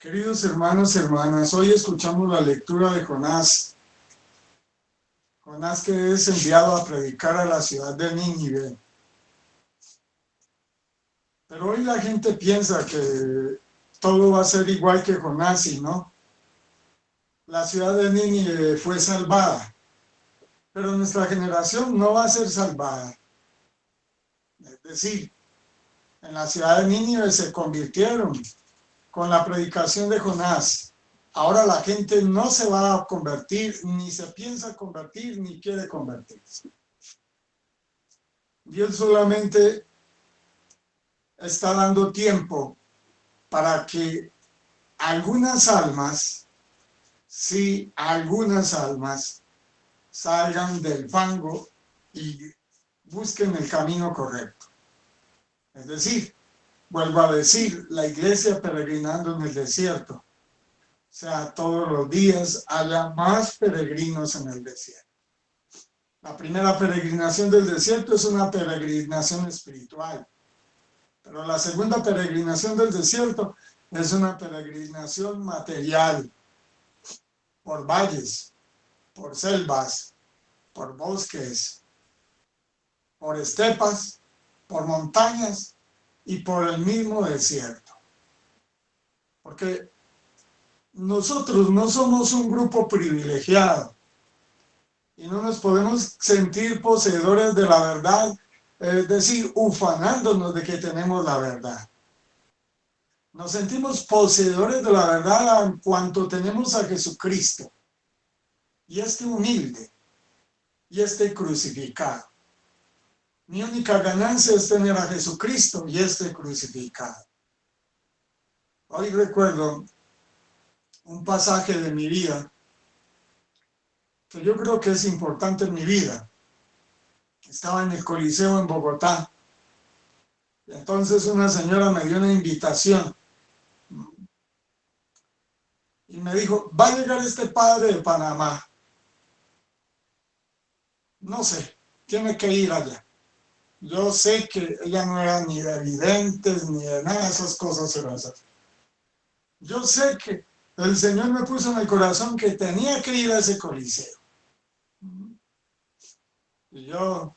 Queridos hermanos y hermanas, hoy escuchamos la lectura de Jonás. Jonás que es enviado a predicar a la ciudad de Nínive. Pero hoy la gente piensa que todo va a ser igual que Jonás y no. La ciudad de Nínive fue salvada, pero nuestra generación no va a ser salvada. Es decir, en la ciudad de Nínive se convirtieron con la predicación de Jonás. Ahora la gente no se va a convertir, ni se piensa convertir, ni quiere convertirse. Dios solamente está dando tiempo para que algunas almas, sí, algunas almas salgan del fango y busquen el camino correcto. Es decir, vuelvo a decir, la iglesia peregrinando en el desierto. O sea, todos los días haya más peregrinos en el desierto. La primera peregrinación del desierto es una peregrinación espiritual, pero la segunda peregrinación del desierto es una peregrinación material, por valles, por selvas, por bosques, por estepas, por montañas y por el mismo desierto. Porque nosotros no somos un grupo privilegiado y no nos podemos sentir poseedores de la verdad, es decir, ufanándonos de que tenemos la verdad. Nos sentimos poseedores de la verdad en cuanto tenemos a Jesucristo y humilde y crucificado. Mi única ganancia es tener a Jesucristo y crucificado. Hoy recuerdo un pasaje de mi vida que yo creo que es importante en mi vida. Estaba en el Coliseo en Bogotá. Y entonces una señora me dio una invitación y me dijo, va a llegar este padre de Panamá. No sé, tiene que ir allá. Yo sé que ella no era ni de videntes ni de nada de esas cosas hermosas. Yo sé que el Señor me puso en el corazón que tenía que ir a ese coliseo. Y yo,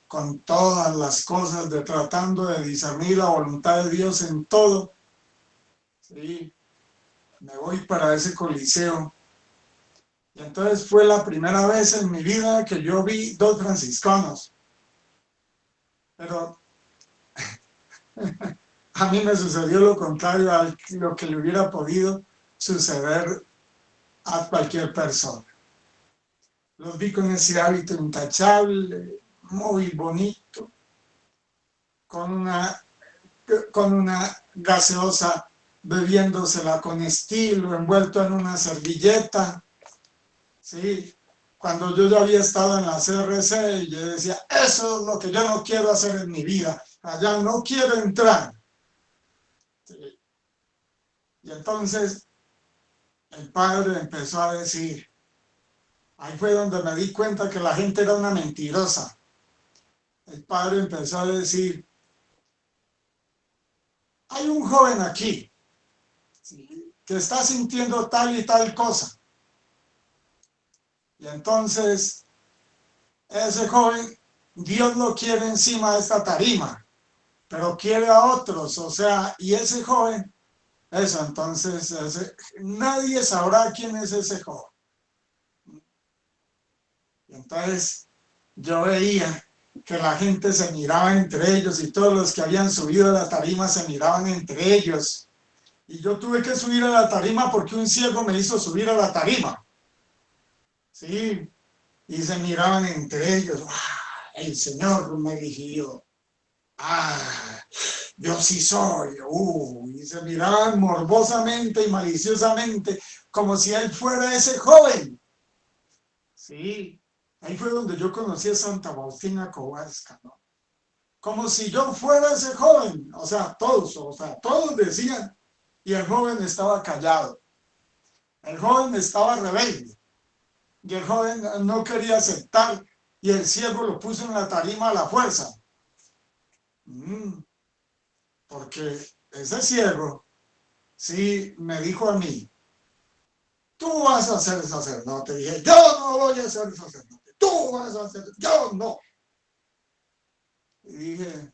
con todas las cosas de tratando de discernir la voluntad de Dios en todo, ¿sí? Me voy para ese coliseo. Y entonces fue la primera vez en mi vida que yo vi dos franciscanos. Pero a mí me sucedió lo contrario a lo que le hubiera podido suceder a cualquier persona. Los vi con ese hábito intachable, muy bonito, con una gaseosa bebiéndosela con estilo, envuelto en una servilleta. Sí, cuando yo ya había estado en la CRC y yo decía, eso es lo que yo no quiero hacer en mi vida, allá no quiero entrar. Sí. Y entonces el padre empezó a decir, ahí fue donde me di cuenta que la gente era una mentirosa. El padre empezó a decir, hay un joven aquí, ¿sí?, que está sintiendo tal y tal cosa. Y entonces ese joven, Dios lo quiere encima de esta tarima, pero quiere a otros, o sea, y ese joven, eso, entonces nadie sabrá quién es ese joven. Y entonces yo veía que la gente se miraba entre ellos y todos los que habían subido a la tarima se miraban entre ellos. Y yo tuve que subir a la tarima porque un ciego me hizo subir a la tarima. Sí, y se miraban entre ellos. ¡Ah, el Señor me eligió! ¡Ah, yo sí soy! Y se miraban morbosamente y maliciosamente como si él fuera ese joven. Sí, ahí fue donde yo conocí a Santa Faustina Kowalska, ¿no? Como si yo fuera ese joven, o sea, todos decían, y el joven estaba callado, el joven estaba rebelde, y el joven no quería aceptar, y el ciego lo puso en la tarima a la fuerza. Porque ese ciego, sí, me dijo a mí, tú vas a ser sacerdote. Dije, yo no voy a ser sacerdote, tú vas a ser, yo no. Y dije,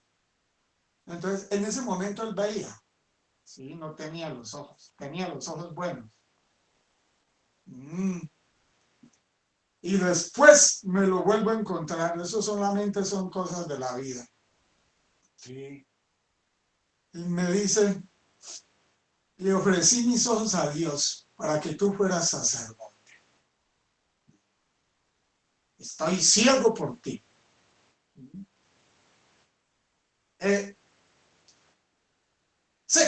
entonces en ese momento él veía, sí, no tenía los ojos buenos. Y después me lo vuelvo a encontrar, eso solamente son cosas de la vida. Sí. Y me dice, le ofrecí mis ojos a Dios para que tú fueras sacerdote. Estoy ciego por ti. Sé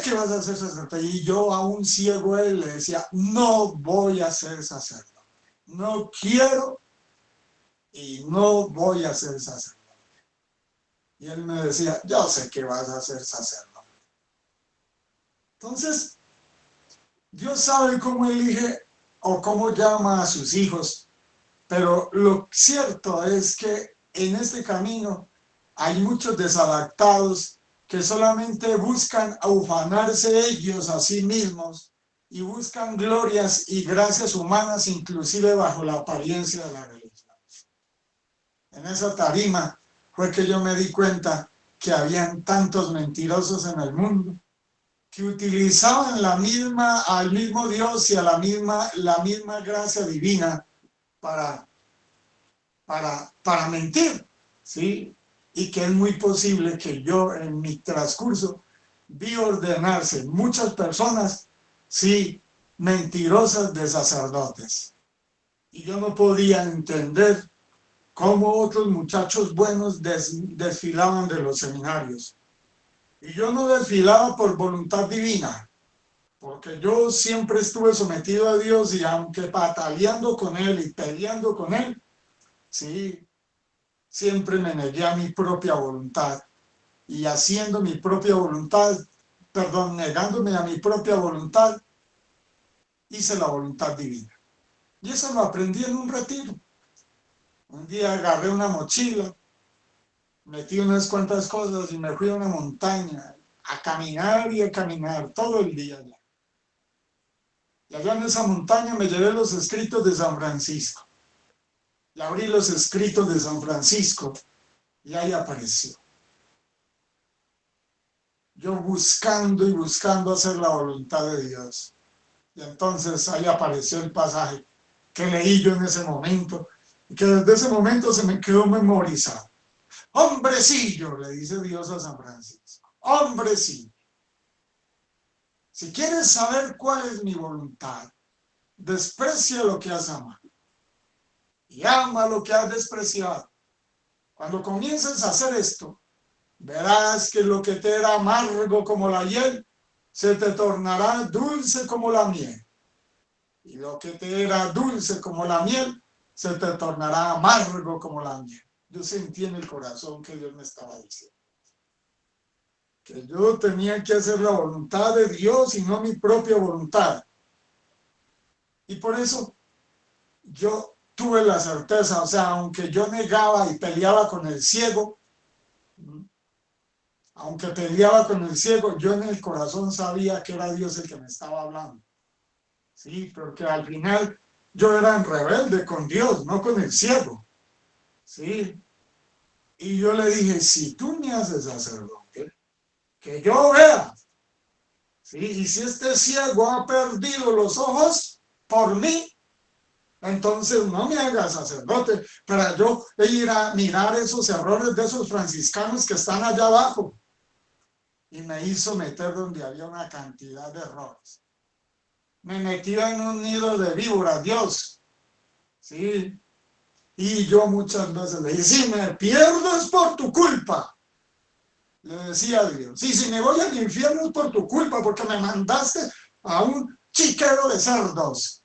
que vas a ser sacerdote. Y yo a un ciego él le decía, no voy a ser sacerdote. No quiero y no voy a ser sacerdote. Y él me decía, yo sé que vas a ser sacerdote. Entonces, Dios sabe cómo elige o cómo llama a sus hijos, pero lo cierto es que en este camino hay muchos desadaptados que solamente buscan ufanarse ellos a sí mismos y buscan glorias y gracias humanas, inclusive bajo la apariencia de la religión. En esa tarima fue que yo me di cuenta que habían tantos mentirosos en el mundo que utilizaban al mismo Dios y a la misma gracia divina para, para mentir, ¿sí? Y que es muy posible que yo en mi transcurso vi ordenarse muchas personas, sí, mentirosas de sacerdotes. Y yo no podía entender cómo otros muchachos buenos desfilaban de los seminarios. Y yo no desfilaba por voluntad divina, porque yo siempre estuve sometido a Dios y aunque pataleando con Él y peleando con Él, sí, siempre me negué a mi propia voluntad y haciendo mi propia voluntad, perdón, negándome a mi propia voluntad, hice la voluntad divina. Y eso lo aprendí en un retiro. Un día agarré una mochila, metí unas cuantas cosas y me fui a una montaña a caminar y a caminar todo el día allá. Y allá en esa montaña me llevé los escritos de San Francisco. Y abrí los escritos de San Francisco y ahí apareció. Yo buscando y buscando hacer la voluntad de Dios. Y entonces ahí apareció el pasaje que leí yo en ese momento y que desde ese momento se me quedó memorizado. Hombrecillo, le dice Dios a San Francisco. Hombrecillo. Si quieres saber cuál es mi voluntad, desprecia lo que has amado y ama lo que has despreciado. Cuando comiences a hacer esto, verás que lo que te era amargo como la hiel, se te tornará dulce como la miel. Y lo que te era dulce como la miel, se te tornará amargo como la miel. Yo sentí en el corazón que Dios me estaba diciendo que yo tenía que hacer la voluntad de Dios y no mi propia voluntad. Y por eso yo tuve la certeza, o sea, aunque yo negaba y peleaba con el ciego, aunque peleaba con el ciego, yo en el corazón sabía que era Dios el que me estaba hablando. Sí, porque al final yo era rebelde con Dios, no con el ciego. Sí. Y yo le dije, si tú me haces sacerdote, que yo vea. Sí, y si este ciego ha perdido los ojos por mí, entonces no me hagas sacerdote para yo ir a mirar esos errores de esos franciscanos que están allá abajo. Y me hizo meter donde había una cantidad de errores. Me metió en un nido de víboras, Dios. Sí. Y yo muchas veces le dije, si me pierdo es por tu culpa. Le decía a Dios, sí, si me voy al infierno es por tu culpa, porque me mandaste a un chiquero de cerdos.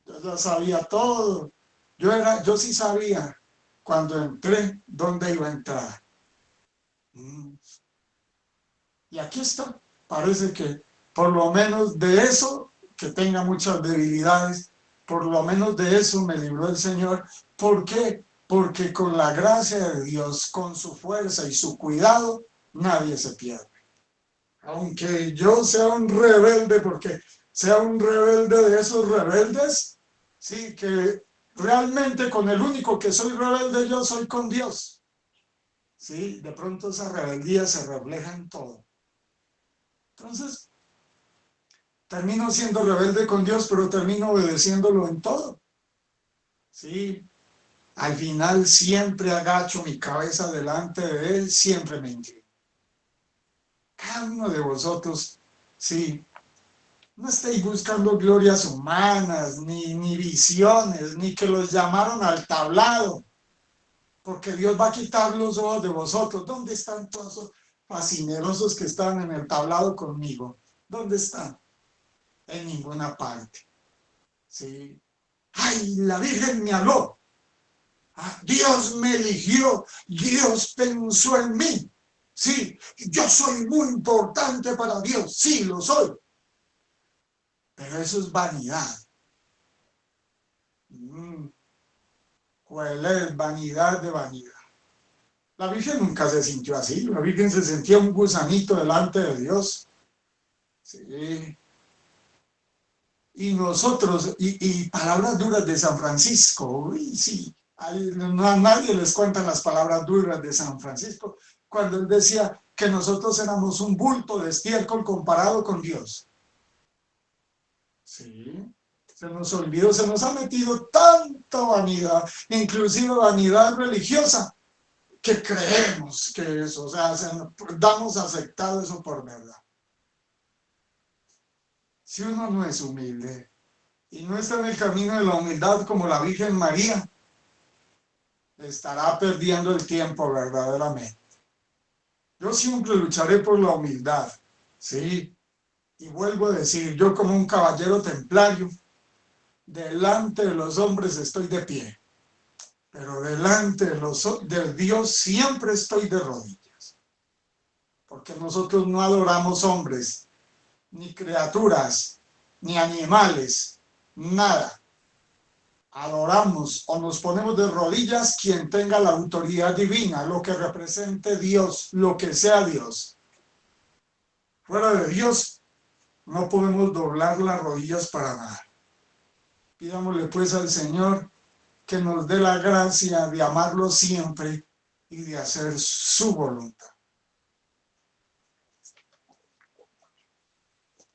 Yo ya sabía todo. Yo sí sabía cuando entré dónde iba a entrar. Y aquí está. Parece que por lo menos de eso, que tenga muchas debilidades, por lo menos de eso me libró el Señor. ¿Por qué? Porque con la gracia de Dios, con su fuerza y su cuidado, nadie se pierde. Aunque yo sea un rebelde, porque sea un rebelde de esos rebeldes, sí, que realmente con el único que soy rebelde yo soy con Dios. Sí, de pronto esa rebeldía se refleja en todo. Entonces, termino siendo rebelde con Dios, pero termino obedeciéndolo en todo. Sí, al final siempre agacho mi cabeza delante de Él, siempre me inclino. Cada uno de vosotros, sí, no estéis buscando glorias humanas, ni visiones, ni que los llamaron al tablado, porque Dios va a quitar los ojos de vosotros. ¿Dónde están todos esos fascinerosos que están en el tablado conmigo? ¿Dónde están? En ninguna parte. ¿Sí? ¡Ay, la Virgen me habló! Ah, Dios me eligió, Dios pensó en mí. Sí, yo soy muy importante para Dios, sí, lo soy. Pero eso es vanidad. ¿Cuál es vanidad de vanidad? La Virgen nunca se sintió así, la Virgen se sentía un gusanito delante de Dios. Sí. Y nosotros, y palabras duras de San Francisco, uy, sí, a nadie les cuentan las palabras duras de San Francisco, cuando él decía que nosotros éramos un bulto de estiércol comparado con Dios. Sí, se nos olvidó, se nos ha metido tanta vanidad, inclusive vanidad religiosa, que creemos que eso, o sea, damos aceptado eso por verdad. Si uno no es humilde y no está en el camino de la humildad como la Virgen María, estará perdiendo el tiempo verdaderamente. Yo siempre lucharé por la humildad, ¿sí? Y vuelvo a decir, yo como un caballero templario, delante de los hombres estoy de pie, pero delante de Dios siempre estoy de rodillas, porque nosotros no adoramos hombres, ni criaturas, ni animales, nada. Adoramos o nos ponemos de rodillas quien tenga la autoridad divina, lo que represente Dios, lo que sea Dios. Fuera de Dios no podemos doblar las rodillas para nada. Pidámosle pues al Señor que nos dé la gracia de amarlo siempre y de hacer su voluntad.